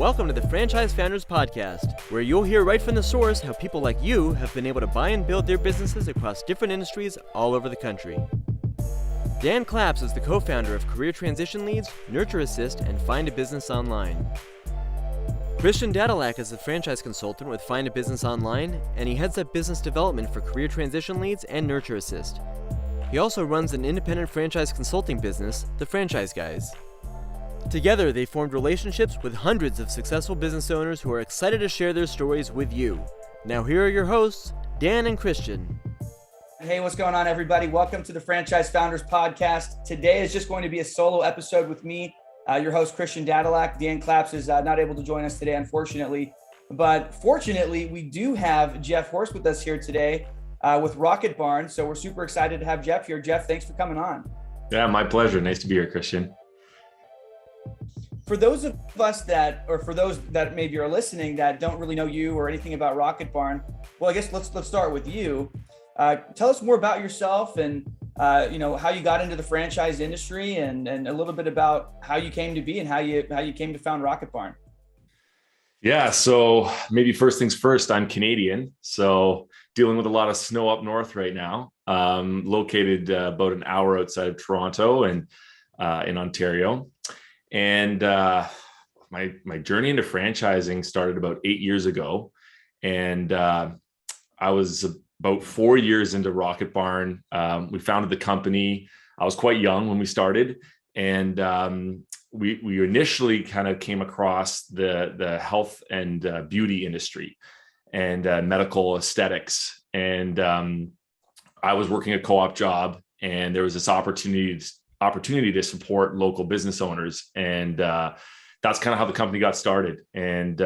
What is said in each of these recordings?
Welcome to the Franchise Founders Podcast, where you'll hear right from the source how people like you have been able to buy and build their businesses across different industries all over the country. Dan Claps is the co-founder of Career Transition Leads, Nurture Assist, and Find a Business Online. Christian Dadulak is a franchise consultant with Find a Business Online, and he heads up business development for Career Transition Leads and Nurture Assist. He also runs an independent franchise consulting business, The Franchise Guys. Together, they formed relationships with hundreds of successful business owners who are excited to share their stories with you. Now here are your hosts, Dan and Christian. Hey, what's going on, everybody? Welcome to the Franchise Founders Podcast. Today is just going to be a solo episode with me, your host, Christian Dadulak. Dan Claps is not able to join us today, unfortunately. But fortunately, we do have Jeff Horst with us here today with RocketBarn. So we're super excited to have Jeff here. Jeff, thanks for coming on. Yeah, my pleasure. Nice to be here, Christian. For those of us for those that maybe are listening that don't really know you or anything about RocketBarn, well, I guess let's start with you. Tell us more about yourself and how you got into the franchise industry and a little bit about how you came to be and how you came to found RocketBarn. Yeah, so maybe first things first, I'm Canadian, so dealing with a lot of snow up north right now. Located about an hour outside of Toronto and in Ontario. And my journey into franchising started about 8 years ago. And I was about 4 years into RocketBarn. We founded the company. I was quite young when we started. And we initially kind of came across the health and beauty industry and medical aesthetics. And I was working a co-op job, and there was this opportunity to support local business owners. And that's kind of how the company got started. And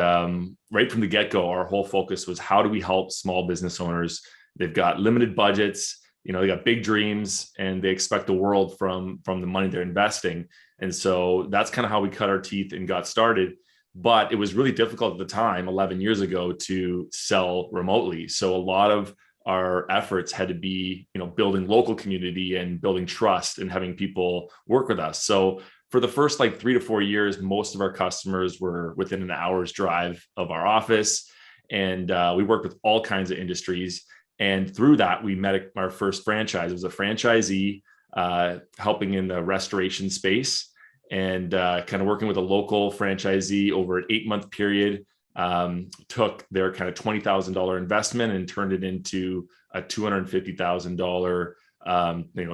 right from the get-go, our whole focus was how do we help small business owners? They've got limited budgets, they got big dreams, and they expect the world from the money they're investing. And so that's kind of how we cut our teeth and got started. But it was really difficult at the time, 11 years ago, to sell remotely. So a lot of our efforts had to be, building local community and building trust and having people work with us. So for the first 3 to 4 years, most of our customers were within an hour's drive of our office. And we worked with all kinds of industries. And through that, we met our first franchise. It was a franchisee helping in the restoration space and kind of working with a local franchisee over an 8-month period. Took their kind of $20,000 investment and turned it into a $250,000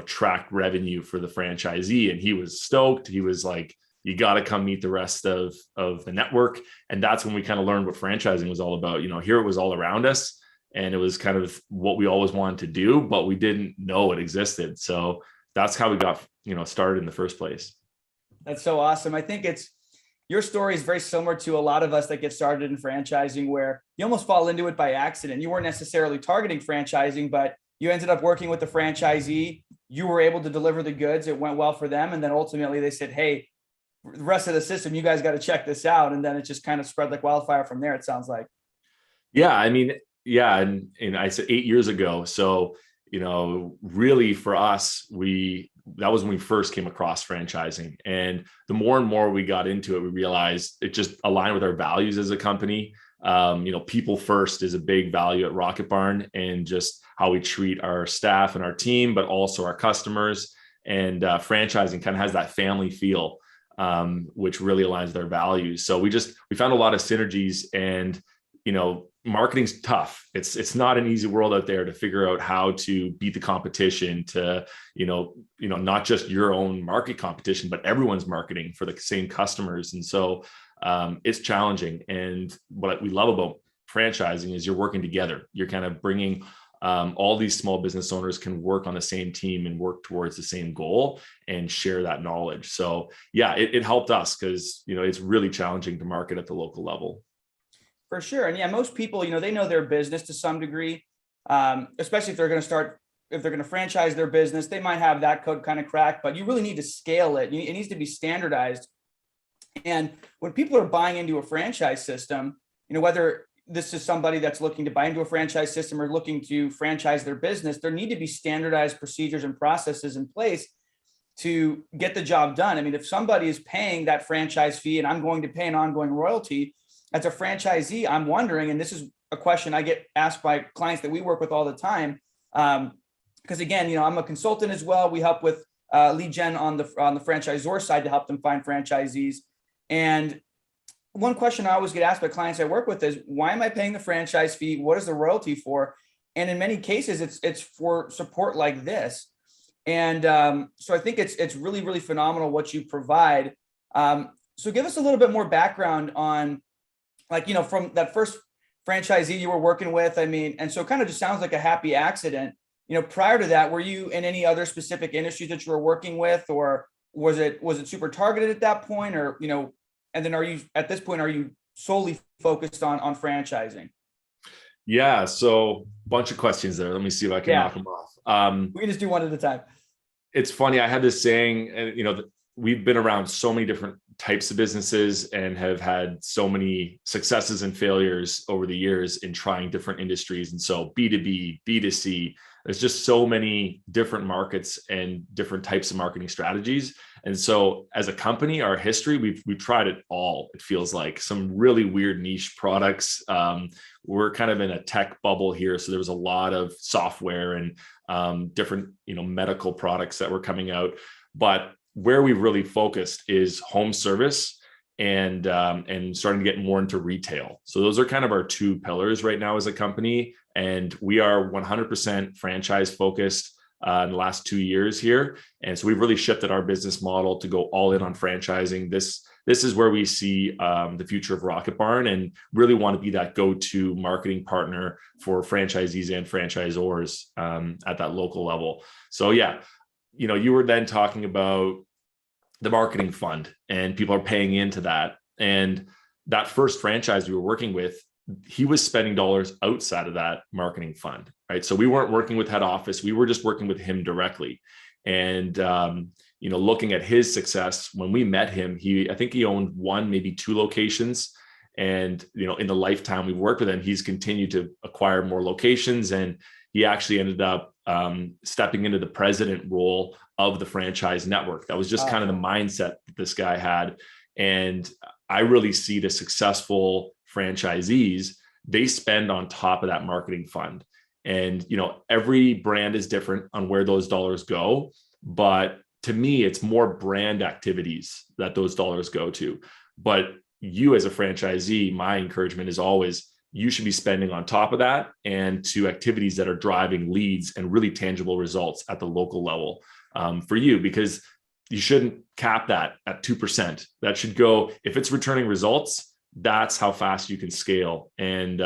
tracked revenue for the franchisee. And he was stoked. He was like, you got to come meet the rest of the network. And that's when we kind of learned what franchising was all about. Here it was all around us, and it was kind of what we always wanted to do, but we didn't know it existed. So that's how we got started in the first place. That's so awesome. I think your story is very similar to a lot of us that get started in franchising, where you almost fall into it by accident. You weren't necessarily targeting franchising, but you ended up working with the franchisee. You were able to deliver the goods. It went well for them. And then ultimately they said, hey, the rest of the system, you guys got to check this out. And then it just kind of spread like wildfire from there, it sounds like. Yeah. I mean, yeah. And I said 8 years ago. So, really for us, that was when we first came across franchising. And the more and more we got into it, we realized it just aligned with our values as a company. People first is a big value at RocketBarn, and just how we treat our staff and our team, but also our customers. And franchising kind of has that family feel, which really aligns with our values. So we found a lot of synergies. And marketing's tough. It's not an easy world out there to figure out how to beat the competition, to not just your own market competition, but everyone's marketing for the same customers. And so it's challenging. And what we love about franchising is you're working together. You're kind of bringing all these small business owners can work on the same team and work towards the same goal and share that knowledge. So yeah, it helped us because it's really challenging to market at the local level. For sure. And yeah, most people, they know their business to some degree, especially if they're going to franchise their business. They might have that code kind of cracked, but you really need to scale it. It needs to be standardized. And when people are buying into a franchise system, whether this is somebody that's looking to buy into a franchise system or looking to franchise their business, there need to be standardized procedures and processes in place to get the job done. I mean, if somebody is paying that franchise fee and I'm going to pay an ongoing royalty as a franchisee, I'm wondering, and this is a question I get asked by clients that we work with all the time. Because again, you know, I'm a consultant as well. We help with lead gen on the franchisor side to help them find franchisees. And one question I always get asked by clients I work with is, why am I paying the franchise fee? What is the royalty for? And in many cases, it's for support like this. And so I think it's really, really phenomenal what you provide. So give us a little bit more background on, like, you know, from that first franchisee you were working with. I mean, and so it kind of just sounds like a happy accident. You know, prior to that, were you in any other specific industries that you were working with, or was it super targeted at that point, or, you know, and then are you solely focused on franchising? Yeah. So bunch of questions there. Let me see if I can knock them off. We can just do one at a time. It's funny. I had this saying, and you know, we've been around so many different types of businesses and have had so many successes and failures over the years in trying different industries. And so B2B, B2C, there's just so many different markets and different types of marketing strategies. And so as a company, our history, we've tried it all. It feels like some really weird niche products. We're kind of in a tech bubble here. So there was a lot of software and different, you know, medical products that were coming out. But where we've really focused is home service and starting to get more into retail. So those are kind of our two pillars right now as a company. And we are 100% franchise focused in the last 2 years here. And so we've really shifted our business model to go all in on franchising. This is where we see the future of RocketBarn, and really want to be that go-to marketing partner for franchisees and franchisors at that local level. So yeah, you know, you were then talking about the marketing fund, and people are paying into that. And that first franchise we were working with, he was spending dollars outside of that marketing fund, right? So we weren't working with head office. We were just working with him directly. And, you know, looking at his success, when we met him, I think he owned one, maybe two locations. And, you know, in the lifetime we've worked with him, he's continued to acquire more locations. And he actually ended up stepping into the president role of the franchise network. That was just kind of the mindset that this guy had. And I really see the successful franchisees, they spend on top of that marketing fund. And, you know, every brand is different on where those dollars go. But to me, it's more brand activities that those dollars go to. But you as a franchisee, my encouragement is always, you should be spending on top of that and to activities that are driving leads and really tangible results at the local level for you, because you shouldn't cap that at 2%. That should go, if it's returning results, that's how fast you can scale. And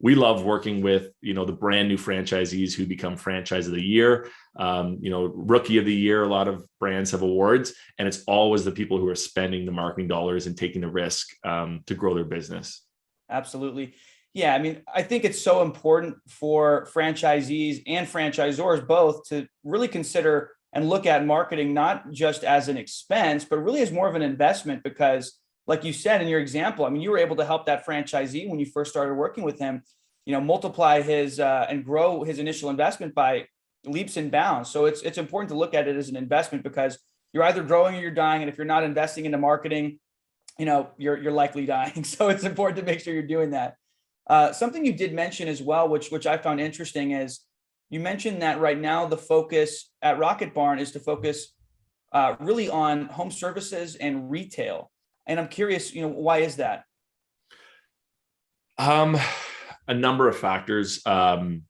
we love working with, you know, the brand new franchisees who become franchise of the year, you know, rookie of the year. A lot of brands have awards, and it's always the people who are spending the marketing dollars and taking the risk to grow their business. Absolutely. Yeah. I mean, I think it's so important for franchisees and franchisors both to really consider and look at marketing, not just as an expense, but really as more of an investment, because like you said in your example, I mean, you were able to help that franchisee when you first started working with him, you know, multiply his and grow his initial investment by leaps and bounds. So it's important to look at it as an investment, because you're either growing or you're dying. And if you're not investing into marketing, you know, you're likely dying. So it's important to make sure you're doing that. Something you did mention as well, which I found interesting, is you mentioned that right now the focus at RocketBarn is to focus really on home services and retail. And I'm curious, you know, why is that? A number of factors. Our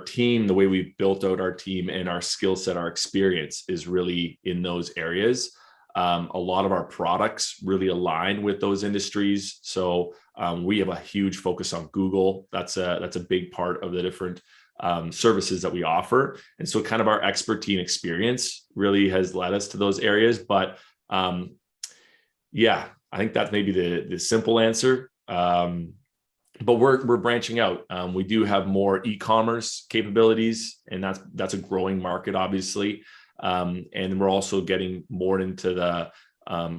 team, the way we've built out our team and our skill set, our experience is really in those areas. A lot of our products really align with those industries. So we have a huge focus on Google. That's a big part of the different services that we offer. And so kind of our expertise and experience really has led us to those areas. But yeah, I think that's maybe the simple answer. But we're branching out. We do have more e-commerce capabilities, and that's a growing market, obviously. And we're also getting more into the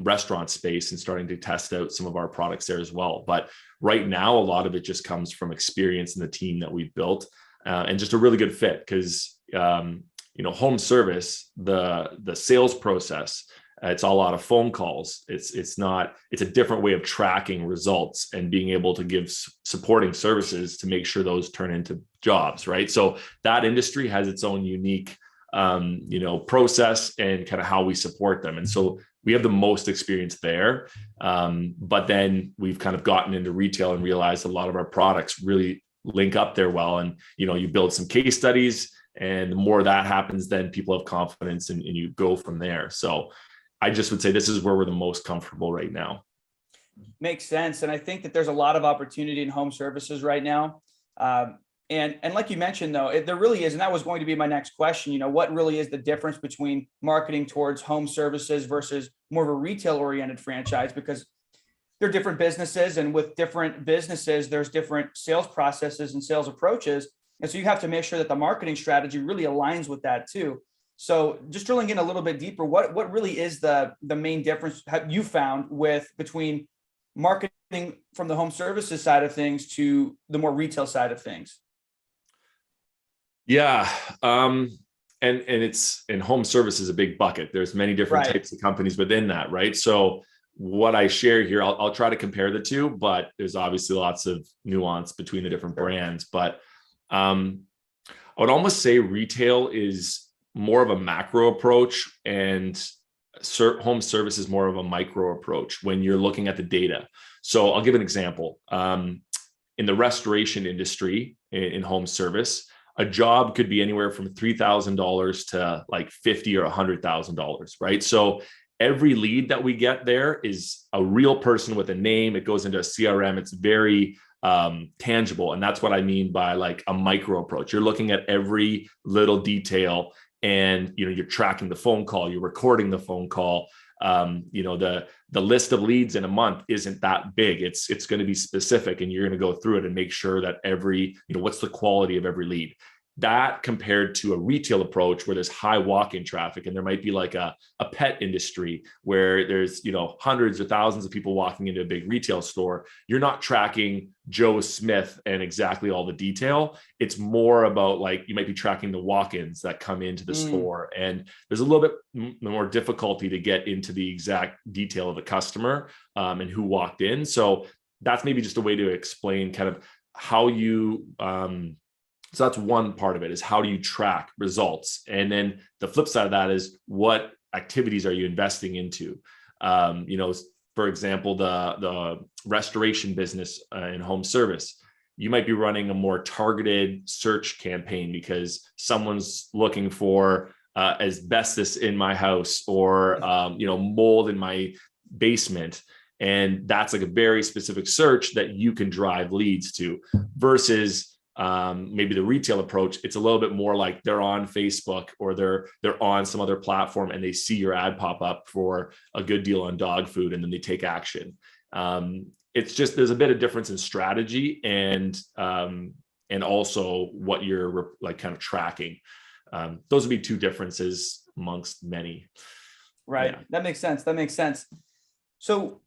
restaurant space and starting to test out some of our products there as well. But right now, a lot of it just comes from experience in the team that we've built, and just a really good fit, because home service, the sales process, it's a lot of phone calls. It's a different way of tracking results and being able to give supporting services to make sure those turn into jobs, right? So that industry has its own unique, process and kind of how we support them. And so we have the most experience there. But then we've kind of gotten into retail and realized a lot of our products really link up there well. And, you build some case studies, and the more that happens, then people have confidence and you go from there. So I just would say this is where we're the most comfortable right now. Makes sense. And I think that there's a lot of opportunity in home services right now. And like you mentioned, though, there really is. And that was going to be my next question. What really is the difference between marketing towards home services versus more of a retail oriented franchise? Because they're different businesses, and with different businesses, there's different sales processes and sales approaches. And so you have to make sure that the marketing strategy really aligns with that too. So just drilling in a little bit deeper, what really is the main difference have you found between marketing from the home services side of things to the more retail side of things? Yeah. And it's in home service is a big bucket. There's many different types of companies within that, right? So what I share here, I'll try to compare the two, but there's obviously lots of nuance between the different brands. But I would almost say retail is more of a macro approach, and home service is more of a micro approach when you're looking at the data. So I'll give an example. In the restoration industry in home service, a job could be anywhere from $3,000 to like $50,000 or $100,000, right? So every lead that we get there is a real person with a name. It goes into a CRM. It's very tangible. And that's what I mean by like a micro approach. You're looking at every little detail, and you're tracking the phone call, you're recording the phone call. The list of leads in a month isn't that big. It's going to be specific, and you're going to go through it and make sure that what's the quality of every lead. That compared to a retail approach where there's high walk-in traffic, and there might be like a pet industry where there's hundreds or thousands of people walking into a big retail store. You're not tracking Joe Smith and exactly all the detail. It's more about like you might be tracking the walk-ins that come into the store, and there's a little bit more difficulty to get into the exact detail of the customer and who walked in. So that's maybe just a way to explain kind of how you so that's one part of it, is how do you track results? And then the flip side of that is what activities are you investing into? For example, the restoration business in home service, you might be running a more targeted search campaign because someone's looking for asbestos in my house or mold in my basement. And that's like a very specific search that you can drive leads to, versus maybe the retail approach. It's a little bit more like they're on Facebook or they're on some other platform and they see your ad pop up for a good deal on dog food, and then they take action. It's just, there's a bit of difference in strategy and also what you're like kind of tracking. Those would be two differences amongst many. Right. Yeah. That makes sense. So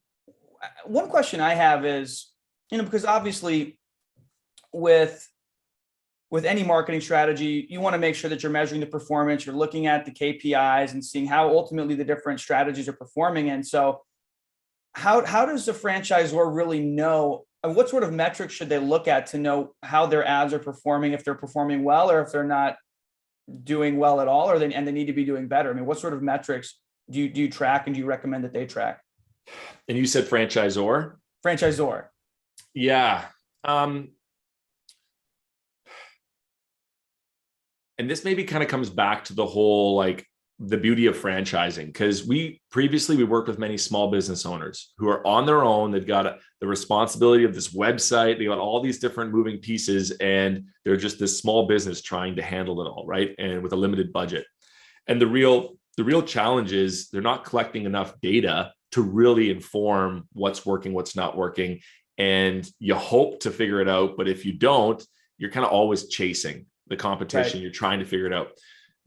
one question I have is, because obviously with any marketing strategy, you want to make sure that you're measuring the performance, you're looking at the KPIs and seeing how ultimately the different strategies are performing. And so how does the franchisor really know, and what sort of metrics should they look at to know how their ads are performing, if they're performing well or if they're not doing well at all, and they need to be doing better? I mean, what sort of metrics do you track, and do you recommend that they track? And you said franchisor? Franchisor. Yeah. And this maybe kind of comes back to the whole, like the beauty of franchising, because we worked with many small business owners who are on their own. They've got the responsibility of this website. They got all these different moving pieces, and they're just this small business trying to handle it all, right? And with a limited budget. And the real challenge is they're not collecting enough data to really inform what's working, what's not working. And you hope to figure it out, but if you don't, you're kind of always chasing the competition. Right. You're trying to figure it out.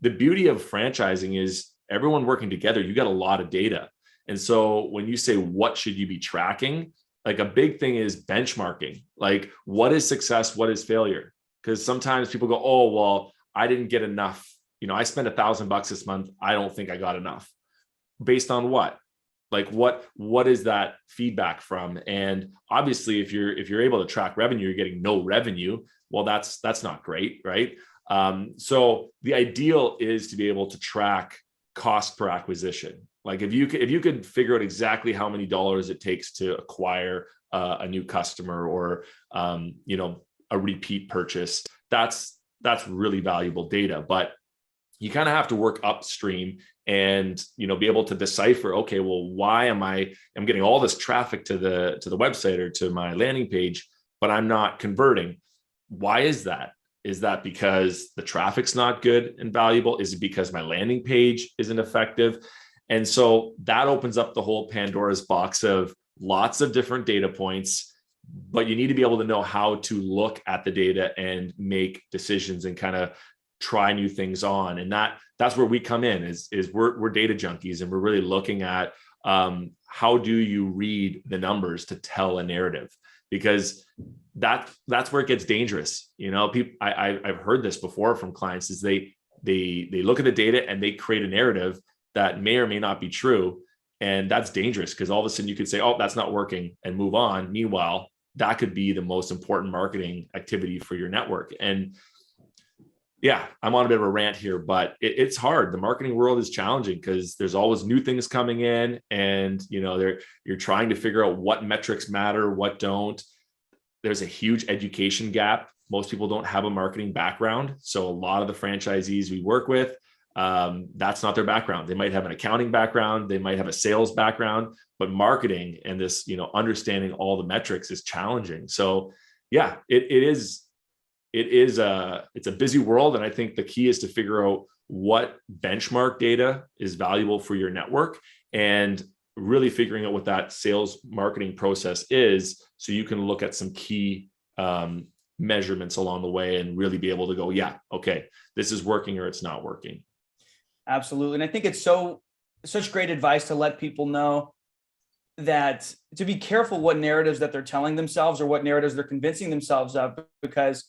The beauty of franchising is everyone working together, you got a lot of data. And so when you say, what should you be tracking? Like a big thing is benchmarking. Like, what is success? What is failure? Because sometimes people go, oh, well, I didn't get enough I spent $1,000 this month. I don't think I got enough. Based on what? Like what is that feedback from? And obviously if you're able to track revenue, you're getting no revenue. Well, that's not great, right? So the ideal is to be able to track cost per acquisition. Like if you could figure out exactly how many dollars it takes to acquire a new customer or a repeat purchase, that's really valuable data. But you kind of have to work upstream and be able to decipher, okay, well, why I'm getting all this traffic to the website or to my landing page, but I'm not converting. Why is that? Is that because the traffic's not good and valuable? Is it because my landing page isn't effective? And so that opens up the whole Pandora's box of lots of different data points, but you need to be able to know how to look at the data and make decisions and kind of try new things on. And that's where we come in is we're data junkies, and we're really looking at how do you read the numbers to tell a narrative, because that's where it gets dangerous. People, I've heard this before from clients, is they look at the data and they create a narrative that may or may not be true. And that's dangerous, because all of a sudden you could say, oh, that's not working, and move on. Meanwhile, that could be the most important marketing activity for your network. And yeah, I'm on a bit of a rant here, but it's hard. The marketing world is challenging because there's always new things coming in, and you're trying to figure out what metrics matter, what don't. There's a huge education gap. Most people don't have a marketing background. So a lot of the franchisees we work with, that's not their background. They might have an accounting background, they might have a sales background, but marketing and this, understanding all the metrics is challenging. So yeah, it's a busy world. And I think the key is to figure out what benchmark data is valuable for your network, and really figuring out what that sales marketing process is, so you can look at some key measurements along the way and really be able to go, yeah, okay, this is working or it's not working. Absolutely. And I think it's such great advice to let people know that to be careful what narratives that they're telling themselves or what narratives they're convincing themselves of, because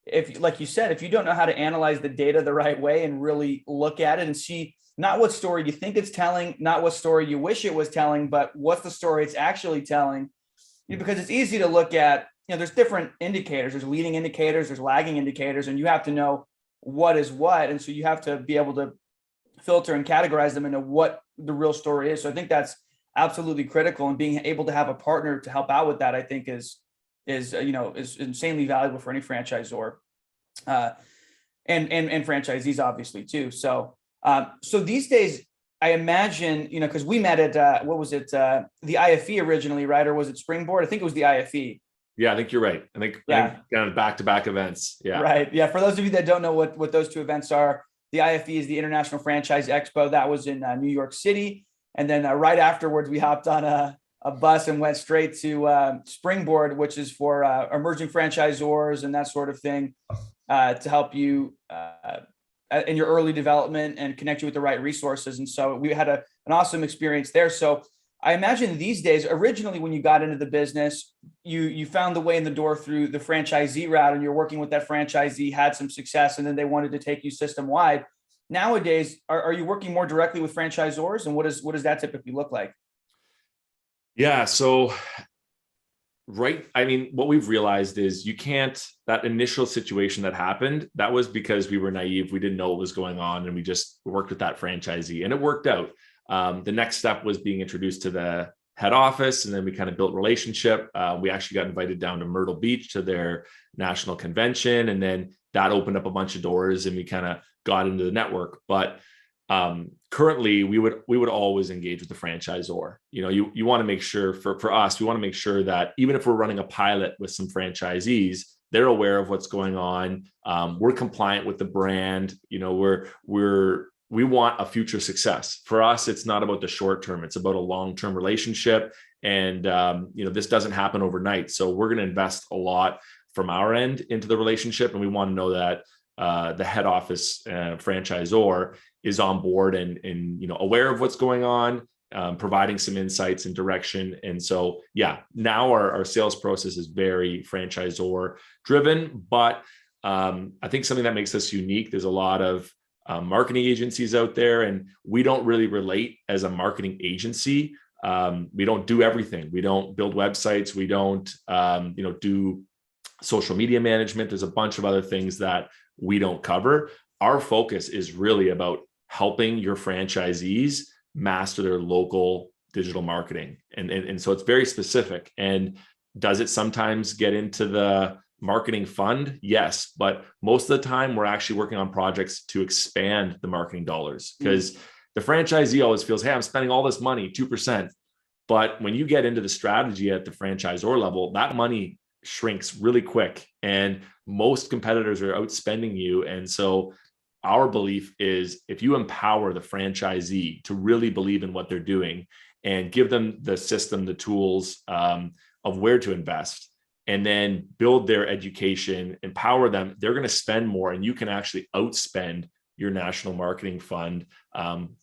if, like you said, if you don't know how to analyze the data the right way and really look at it and see not what story you think it's telling, not what story you wish it was telling, but what's the story it's actually telling, because it's easy to look at, there's different indicators, there's leading indicators, there's lagging indicators, and you have to know what is what. And so you have to be able to filter and categorize them into what the real story is. So I think that's absolutely critical, and being able to have a partner to help out with that, I think is insanely valuable for any franchisor, and franchisees obviously too. So these days, I imagine, because we met at what was it, the IFE originally, right? Or was it Springboard? I think it was the IFE. Yeah, I think you're right. I think kind of back-to-back events. Yeah. Right. Yeah. For those of you that don't know what those two events are, the IFE is the International Franchise Expo. That was in New York City. And then right afterwards, we hopped on a bus and went straight to Springboard, which is for emerging franchisors and that sort of thing, to help you in your early development and connect you with the right resources. And so we had an awesome experience there. So I imagine these days, originally when you got into the business, you found the way in the door through the franchisee route, and you're working with that franchisee, had some success, and then they wanted to take you system wide. Nowadays, are you working more directly with franchisors, and what does that typically look like? Yeah. So, right. I mean, what we've realized is that initial situation that happened, that was because we were naive. We didn't know what was going on, and we just worked with that franchisee, and it worked out. The next step was being introduced to the head office, and then we kind of built relationship. We actually got invited down to Myrtle Beach to their national convention, and then that opened up a bunch of doors, and we kind of got into the network. But currently, we would always engage with the franchisor. You want to make sure for us, we want to make sure that even if we're running a pilot with some franchisees, they're aware of what's going on. We're compliant with the brand. We want a future success. For us, it's not about the short term. It's about a long-term relationship. And, this doesn't happen overnight. So we're going to invest a lot from our end into the relationship. And we want to know that the head office franchisor is on board and aware of what's going on, providing some insights and direction. And so, yeah, now our sales process is very franchisor driven, but I think something that makes us unique, there's a lot of marketing agencies out there, and we don't really relate as a marketing agency. We don't do everything. We don't build websites. We don't, do social media management. There's a bunch of other things that we don't cover. Our focus is really about helping your franchisees master their local digital marketing. And so it's very specific. And does it sometimes get into the marketing fund? Yes. But most of the time we're actually working on projects to expand the marketing dollars, because the franchisee always feels, hey, I'm spending all this money, 2%. But when you get into the strategy at the franchisor level, that money shrinks really quick, and most competitors are outspending you. And so our belief is, if you empower the franchisee to really believe in what they're doing and give them the system, the tools of where to invest, and then build their education, empower them, they're going to spend more, and you can actually outspend your national marketing fund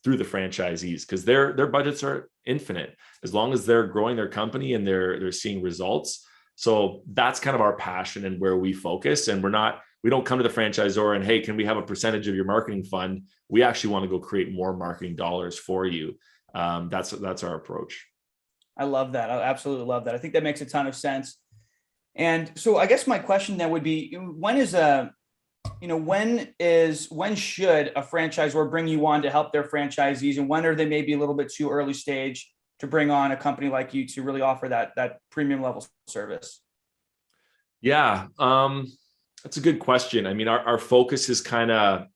through the franchisees, because their budgets are infinite as long as they're growing their company and they're seeing results. So that's kind of our passion and where we focus. And we don't come to the franchisor and, hey, can we have a percentage of your marketing fund? We actually want to go create more marketing dollars for you. That's our approach. I love that. I absolutely love that. I think that makes a ton of sense. And so I guess my question then would be, when should a franchisor bring you on to help their franchisees, and when are they maybe a little bit too early stage to bring on a company like you to really offer that premium level service? Yeah, that's a good question. I mean, our focus is kind of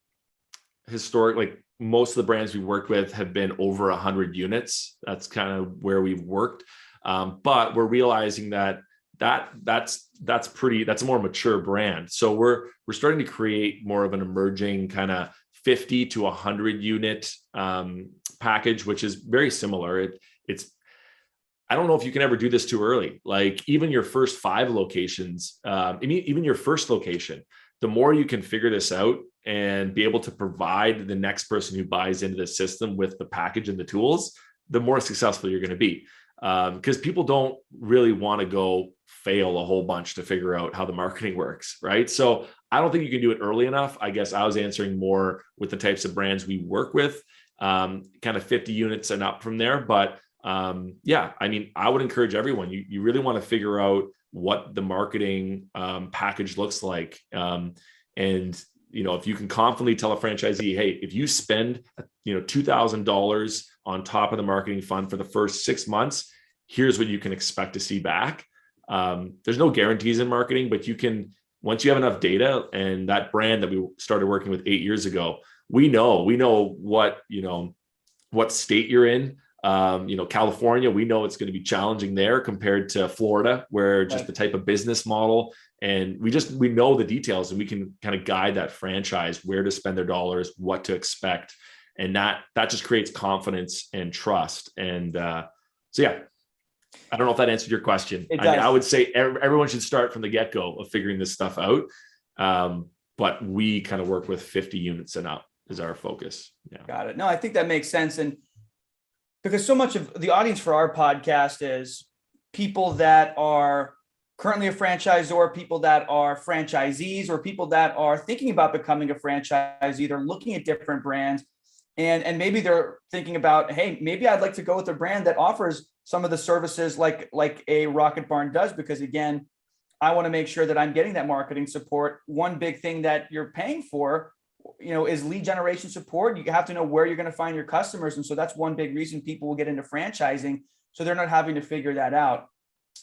historic. Like, most of the brands we worked with have been over 100 units. That's kind of where we've worked. But we're realizing that's a more mature brand. So we're starting to create more of an emerging kind of 50 to 100 unit package, which is very similar. I don't know if you can ever do this too early. Like, even your first 5 locations, even your first location, the more you can figure this out and be able to provide the next person who buys into the system with the package and the tools, the more successful you're going to be. Because people don't really want to go fail a whole bunch to figure out how the marketing works, right? So I don't think you can do it early enough. I guess I was answering more with the types of brands we work with, kind of 50 units and up from there. But yeah, I mean, I would encourage everyone, you really want to figure out what the marketing package looks like. And, if you can confidently tell a franchisee, hey, if you spend, $2,000 on top of the marketing fund for the first 6 months, here's what you can expect to see back. There's no guarantees in marketing, but you can, once you have enough data, and that brand that we started working with 8 years ago, we know what state you're in. California, we know it's going to be challenging there compared to Florida, where just the type of business model, and we know the details, and we can kind of guide that franchise where to spend their dollars, what to expect. And that just creates confidence and trust. And so, yeah, I don't know if that answered your question. I would say everyone should start from the get-go of figuring this stuff out. But we kind of work with 50 units and up is our focus. Yeah. Got it. No, I think that makes sense. And because so much of the audience for our podcast is people that are currently a franchisor, people that are franchisees, or people that are thinking about becoming a franchisee. They're looking at different brands, and maybe they're thinking about, hey, maybe I'd like to go with a brand that offers some of the services like a RocketBarn does, because again, I want to make sure that I'm getting that marketing support. One big thing that you're paying for, is lead generation support. You have to know where you're going to find your customers. And so that's one big reason people will get into franchising. So they're not having to figure that out.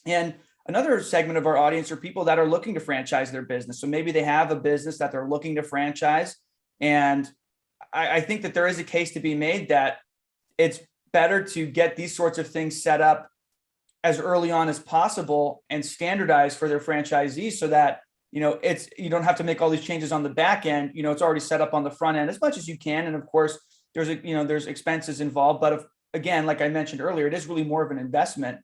And another segment of our audience are people that are looking to franchise their business. So maybe they have a business that they're looking to franchise. And I think that there is a case to be made that it's better to get these sorts of things set up as early on as possible and standardize for their franchisees, so that you don't have to make all these changes on the back end. It's already set up on the front end as much as you can. And of course, there's expenses involved. But again, like I mentioned earlier, it is really more of an investment.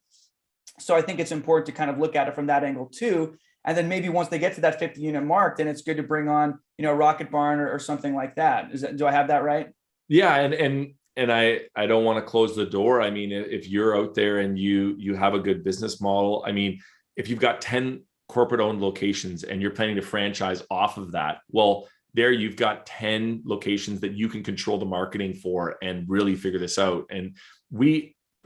So I think it's important to kind of look at it from that angle too. And then maybe once they get to that 50 unit mark, then it's good to bring on, RocketBarn or something like that. Do I have that right? Yeah. And I don't want to close the door. I mean, if you're out there and you have a good business model, I mean, if you've got 10 corporate owned locations and you're planning to franchise off of that, well, there you've got 10 locations that you can control the marketing for and really figure this out. And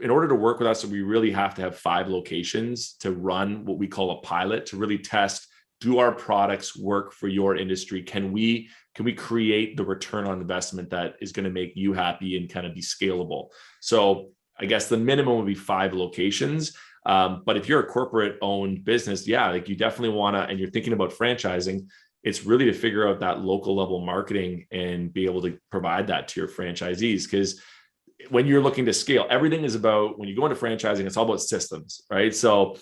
in order to work with us, we really have to have 5 locations to run what we call a pilot, to really test, do our products work for your industry? Can we create the return on investment that is going to make you happy and kind of be scalable? So I guess the minimum would be 5 locations. But if you're a corporate owned business, yeah, like you definitely want to, and you're thinking about franchising, it's really to figure out that local level marketing and be able to provide that to your franchisees. Because when you're looking to scale, everything is about, when you go into franchising, it's all about systems, right? So,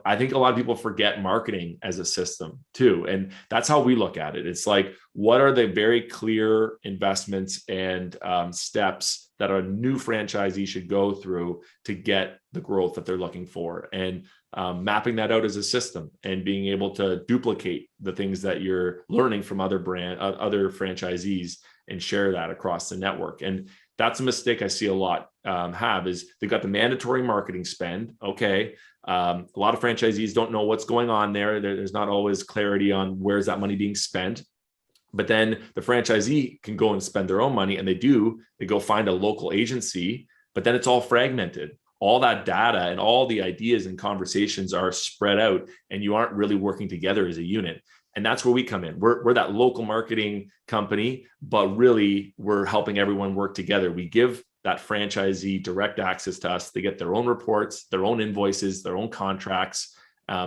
I think a lot of people forget marketing as a system too. And that's how we look at it. It's like, what are the very clear investments and steps that a new franchisee should go through to get the growth that they're looking for? And mapping that out as a system and being able to duplicate the things that you're learning from other franchisees and share that across the network. And that's a mistake I see a lot have, is they've got the mandatory marketing spend. Okay. A lot of franchisees don't know what's going on there. There's not always clarity on where's that money being spent. But then the franchisee can go and spend their own money, and they go find a local agency, but then it's all fragmented. All that data and all the ideas and conversations are spread out, and you aren't really working together as a unit. And that's where we come in. We're that local marketing company, but really we're helping everyone work together. We give that franchisee direct access to us. They get their own reports, their own invoices, their own contracts.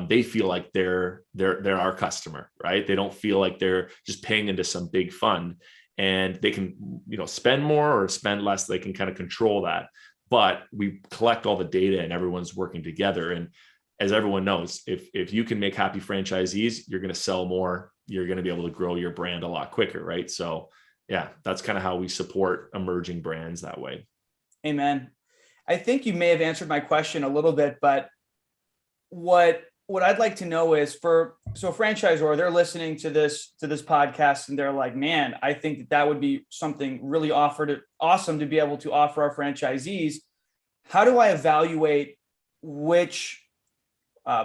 They feel like they're our customer, right? They don't feel like they're just paying into some big fund, and they can, spend more or spend less. They can kind of control that, but we collect all the data and everyone's working together. And as everyone knows, if you can make happy franchisees, you're going to sell more. You're going to be able to grow your brand a lot quicker, right? So yeah, that's kind of how we support emerging brands that way. Amen. I think you may have answered my question a little bit, but what I'd like to know is, so franchisor, they're listening to this podcast and they're like, man, I think that would be something really awesome to be able to offer our franchisees. How do I evaluate which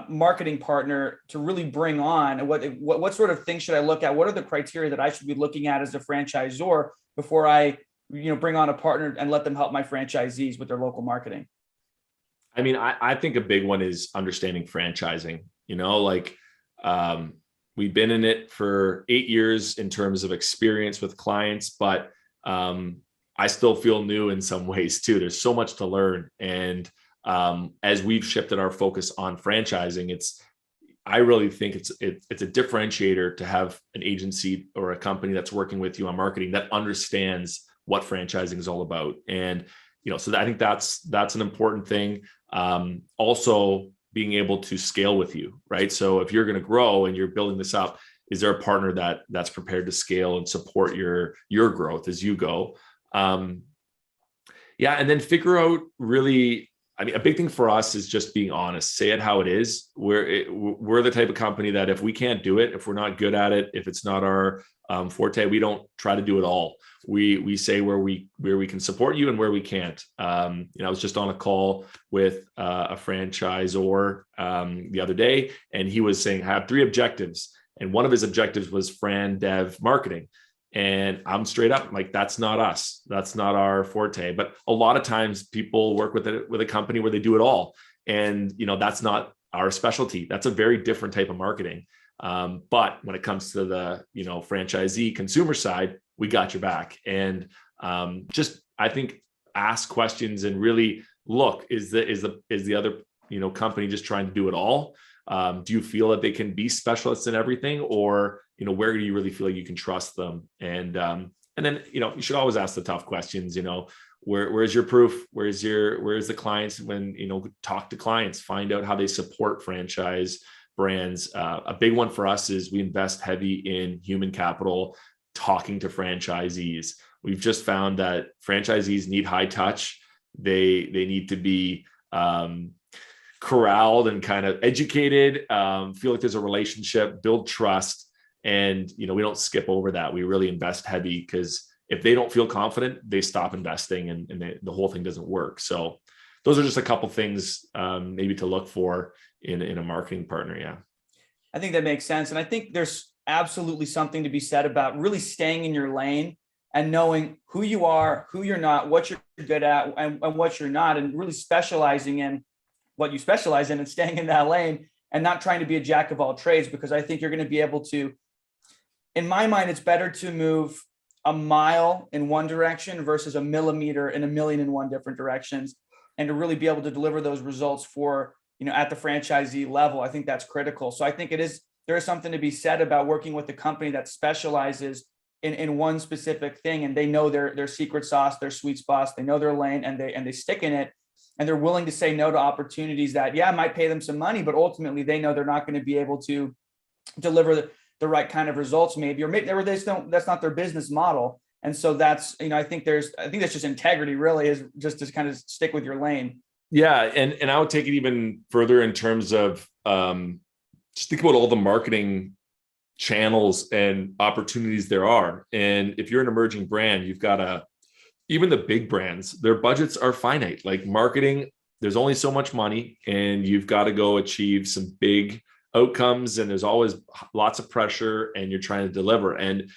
marketing partner to really bring on, and what sort of things should I look at? What are the criteria that I should be looking at as a franchisor before I, bring on a partner and let them help my franchisees with their local marketing? I mean, I think a big one is understanding franchising. We've been in it for 8 years in terms of experience with clients, but I still feel new in some ways too. There's so much to learn. And as we've shifted our focus on franchising, I really think it's a differentiator to have an agency or a company that's working with you on marketing that understands what franchising is all about. And, so I think that's an important thing. Also being able to scale with you, right? So if you're going to grow and you're building this up, is there a partner that's prepared to scale and support your growth as you go? And then figure out really, a big thing for us is just being honest, say it how it is. We're the type of company that if we can't do it, if we're not good at it, if it's not our forte, we don't try to do it all. We say where we can support you and where we can't. I was just on a call with a franchisor the other day, and he was saying, I have 3 objectives. And one of his objectives was Fran Dev marketing. And I'm straight up like, that's not us. That's not our forte. But a lot of times people work with a company where they do it all. And, that's not our specialty. That's a very different type of marketing. But when it comes to the, franchisee consumer side, we got your back. And I think ask questions and really look, is the other, company just trying to do it all? Do you feel that they can be specialists in everything, or, where do you really feel like you can trust them? And then, you should always ask the tough questions, where's your proof? Where's the clients? When, talk to clients, find out how they support franchise brands. A big one for us is we invest heavy in human capital, talking to franchisees. We've just found that franchisees need high touch. They need to be, corralled and kind of educated, feel like there's a relationship, build trust. And, we don't skip over that. We really invest heavy, because if they don't feel confident, they stop investing, and the whole thing doesn't work. So those are just a couple things maybe to look for in a marketing partner. Yeah. I think that makes sense. And I think absolutely something to be said about really staying in your lane and knowing who you are, who you're not, what you're good at, and what you're not, and really specializing in what you specialize in and staying in that lane and not trying to be a jack of all trades, because I think you're going to be able to, in my mind, it's better to move a mile in one direction versus a millimeter in a million and one different directions, and to really be able to deliver those results for, at the franchisee level. I think that's critical. So I think there is something to be said about working with a company that specializes in one specific thing, and they know their secret sauce, their sweet spots, they know their lane, and they stick in it, and they're willing to say no to opportunities that might pay them some money, but ultimately they know they're not going to be able to deliver the right kind of results, maybe, or maybe that's not their business model. And so that's, I think that's just integrity, really, is just to kind of stick with your lane. Yeah. And I would take it even further in terms of just think about all the marketing channels and opportunities there are. And if you're an emerging brand, you've got even the big brands, their budgets are finite. Like marketing, there's only so much money, and you've got to go achieve some big outcomes, and there's always lots of pressure, and you're trying to deliver. And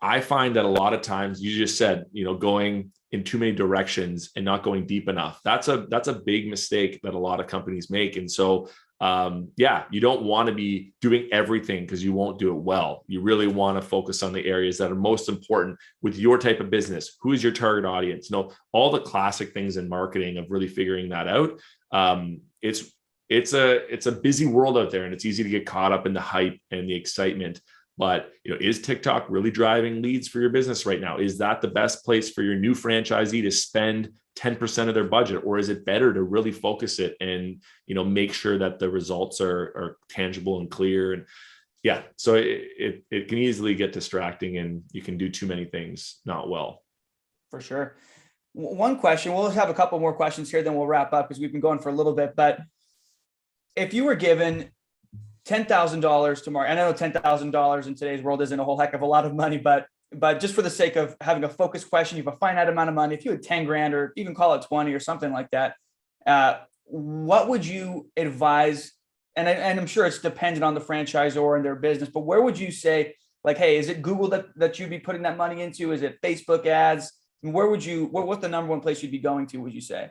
I find that a lot of times, you just said, going in too many directions and not going deep enough. That's a big mistake that a lot of companies make. And so you don't want to be doing everything, because you won't do it well. You really want to focus on the areas that are most important with your type of business. Who is your target audience? All the classic things in marketing of really figuring that out. It's a busy world out there, and it's easy to get caught up in the hype and the excitement. But is TikTok really driving leads for your business right now? Is that the best place for your new franchisee to spend 10% of their budget, or is it better to really focus it and make sure that the results are tangible and clear? And so it can easily get distracting, and you can do too many things not well. For sure. One question, we'll have a couple more questions here, then we'll wrap up, because we've been going for a little bit. But if you were given $10,000 tomorrow, and I know $10,000 in today's world isn't a whole heck of a lot of money, but just for the sake of having a focused question, you have a finite amount of money. If you had 10 grand, or even call it 20 or something like that, what would you advise? And I'm sure it's dependent on the franchisor and their business, but where would you say, like, hey, is it Google that you'd be putting that money into? Is it Facebook ads? And what's the number one place you'd be going to, would you say?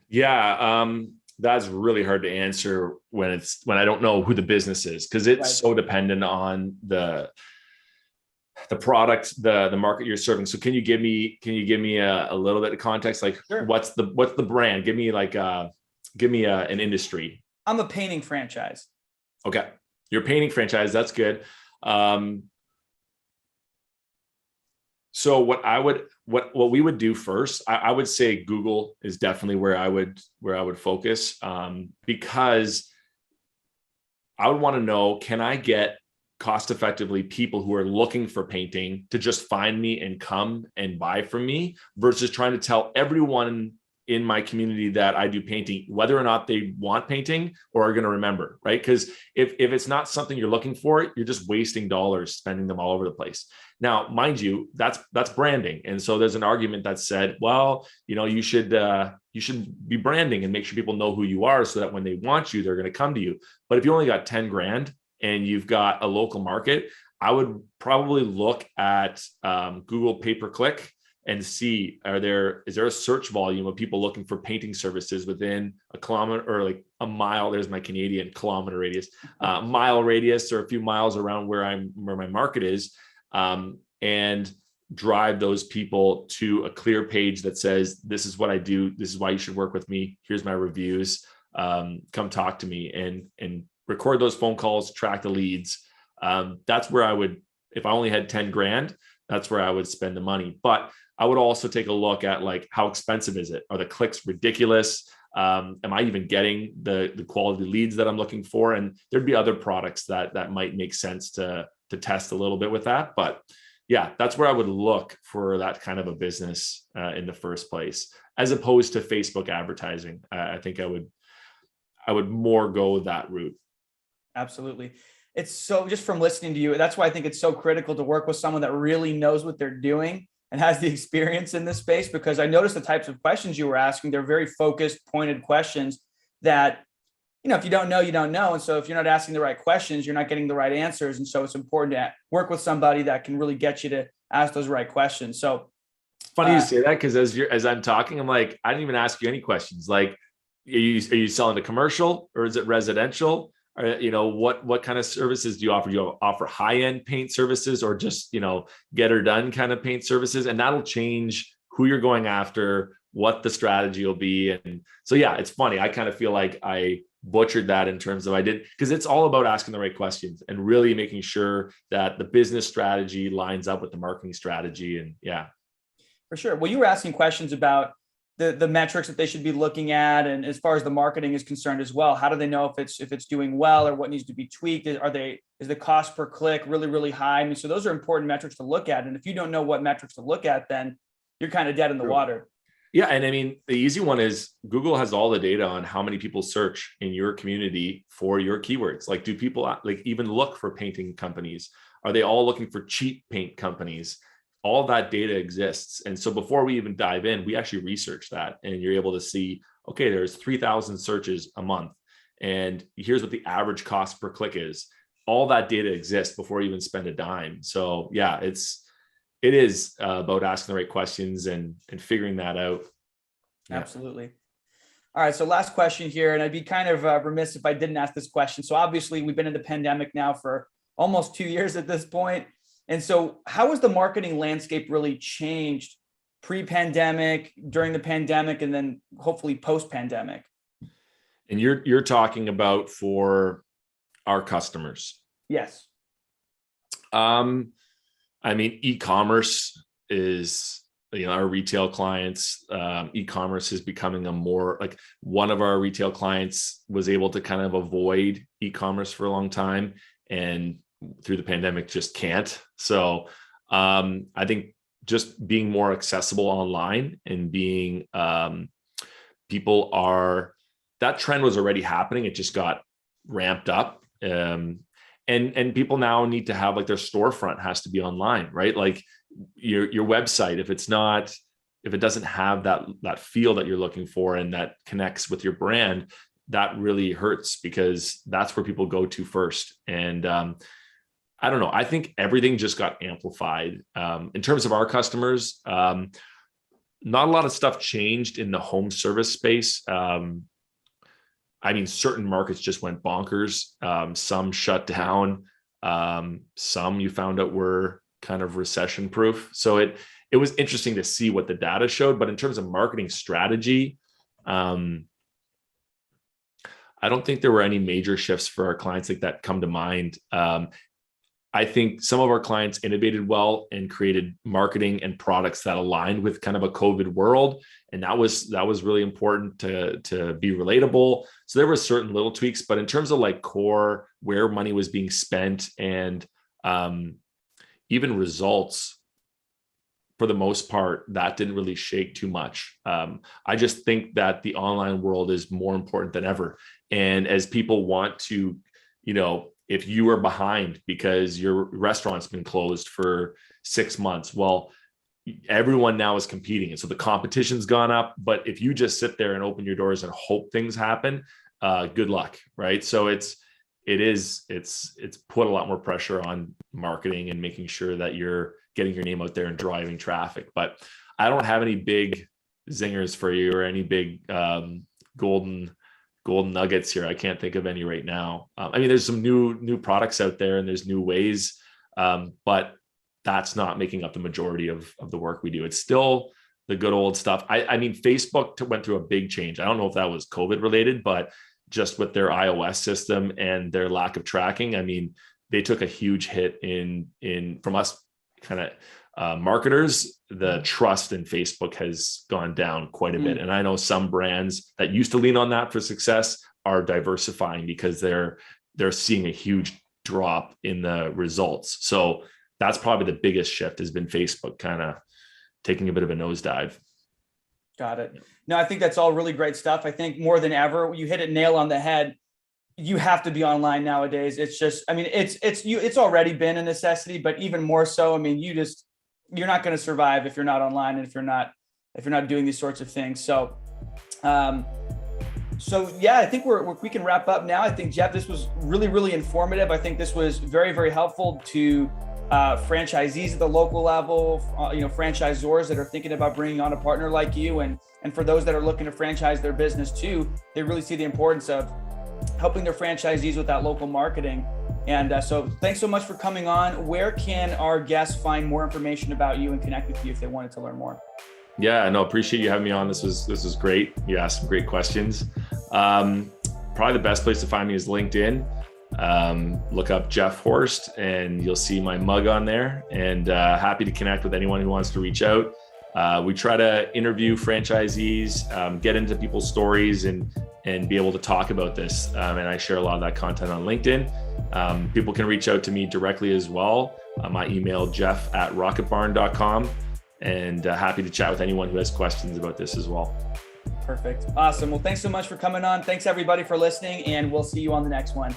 Yeah. That's really hard to answer when I don't know who the business is, because it's so dependent on the product, the market you're serving. So can you give me a little bit of context? Like, sure. What's the brand? Give me an industry. I'm a painting franchise. Okay. You're a painting franchise. That's good. So what we would do first, I would say Google is definitely where I would focus, because I would want to know, can I get cost effectively people who are looking for painting to just find me and come and buy from me, versus trying to tell everyone in my community that I do painting, whether or not they want painting or are going to remember, right? Because if it's not something you're looking for, you're just wasting dollars spending them all over the place. Now, mind you, that's branding. And so there's an argument that said, well, you should be branding and make sure people know who you are, so that when they want you, they're going to come to you. But if you only got 10 grand and you've got a local market, I would probably look at Google pay-per-click and see, is there a search volume of people looking for painting services within a kilometer, or like a mile? There's my Canadian kilometer radius, mile radius, or a few miles around where my market is, and drive those people to a clear page that says, this is what I do. This is why you should work with me. Here's my reviews. Come talk to me, and record those phone calls, track the leads. That's where I would, if I only had 10 grand, that's where I would spend the money. But I would also take a look at, like, how expensive is it? Are the clicks ridiculous? Am I even getting the quality leads that I'm looking for? And there'd be other products that might make sense to test a little bit with that. But yeah, that's where I would look for that kind of a business in the first place, as opposed to Facebook advertising. I think I would more go that route. Absolutely. It's so, just from listening to you, that's why I think it's so critical to work with someone that really knows what they're doing and has the experience in this space, because I noticed the types of questions you were asking. They're very focused, pointed questions that if you don't know, you don't know. And so if you're not asking the right questions, you're not getting the right answers. And so it's important to work with somebody that can really get you to ask those right questions. So funny you say that, because as I'm talking, I'm like, I didn't even ask you any questions. Like, are you selling a commercial or is it residential? Or, what kind of services do you offer? Do you offer high-end paint services or just, get her done kind of paint services? And that'll change who you're going after, what the strategy will be. And so, yeah, it's funny. I kind of feel like I butchered that in terms of because it's all about asking the right questions and really making sure that the business strategy lines up with the marketing strategy. And yeah. For sure. Well, you were asking questions about the metrics that they should be looking at, and as far as the marketing is concerned as well. How do they know if it's doing well or what needs to be tweaked? Is the cost per click really, really high? I mean, so those are important metrics to look at. And if you don't know what metrics to look at, then you're kind of dead in the water. Yeah. And I mean, the easy one is Google has all the data on how many people search in your community for your keywords. Like, do people even look for painting companies? Are they all looking for cheap paint companies? All that data exists. And so before we even dive in, we actually research that, and you're able to see, okay, there's 3,000 searches a month, and here's what the average cost per click is. All that data exists before you even spend a dime. So yeah, it is about asking the right questions and figuring that out. Yeah. Absolutely. All right. So last question here, and I'd be kind of remiss if I didn't ask this question. So obviously we've been in the pandemic now for almost 2 years at this point. And so how has the marketing landscape really changed pre-pandemic, during the pandemic, and then hopefully post-pandemic? And you're talking about for our customers? Yes. I mean, e-commerce is, our retail clients, e-commerce is becoming one of our retail clients was able to kind of avoid e-commerce for a long time, and through the pandemic just can't. So I think just being more accessible online and being that trend was already happening. It just got ramped up. And people now need to have their storefront has to be online, right? Like your website, if it doesn't have that feel that you're looking for and that connects with your brand, that really hurts, because that's where people go to first. And I don't know. I think everything just got amplified. In terms of our customers, not a lot of stuff changed in the home service space. I mean, certain markets just went bonkers. Some shut down. Some you found out were kind of recession proof. So it was interesting to see what the data showed. But in terms of marketing strategy, I don't think there were any major shifts for our clients that come to mind. I think some of our clients innovated well and created marketing and products that aligned with kind of a COVID world. And that was really important to be relatable. So there were certain little tweaks, but in terms of core, where money was being spent, and even results, for the most part, that didn't really shake too much. I just think that the online world is more important than ever. And as people want to, if you are behind because your restaurant's been closed for 6 months, well, everyone now is competing. And so the competition's gone up. But if you just sit there and open your doors and hope things happen, good luck. Right. So it's put a lot more pressure on marketing and making sure that you're getting your name out there and driving traffic. But I don't have any big zingers for you or any big golden nuggets here. I can't think of any right now. I mean, there's some new products out there and there's new ways, but that's not making up the majority of the work we do. It's still the good old stuff. I mean, Facebook went through a big change. I don't know if that was COVID related, but just with their iOS system and their lack of tracking, I mean, they took a huge hit from us kind of marketers. The trust in Facebook has gone down quite a bit. And I know some brands that used to lean on that for success are diversifying because they're seeing a huge drop in the results. So that's probably the biggest shift, has been Facebook kind of taking a bit of a nosedive. Got it. No, I think that's all really great stuff. I think more than ever, you hit it nail on the head. You have to be online nowadays. It's just, I mean, it's already been a necessity, but even more so. I mean, you're not going to survive if you're not online and if you're not doing these sorts of things. So So yeah, I think we can wrap up now. I think, Jeff, this was really, really informative. I think this was very, very helpful to franchisees at the local level, franchisors that are thinking about bringing on a partner like you, and for those that are looking to franchise their business too. They really see the importance of helping their franchisees with that local marketing. And so thanks so much for coming on. Where can our guests find more information about you and connect with you if they wanted to learn more? Yeah, no, appreciate you having me on. This was great. You asked some great questions. Probably the best place to find me is LinkedIn. Look up Jeff Horst and you'll see my mug on there, and happy to connect with anyone who wants to reach out. We try to interview franchisees, get into people's stories and be able to talk about this. And I share a lot of that content on LinkedIn. People can reach out to me directly as well. My email, jeff@rocketbarn.com, and happy to chat with anyone who has questions about this as well. Perfect. Awesome. Well, thanks so much for coming on. Thanks everybody for listening, and we'll see you on the next one.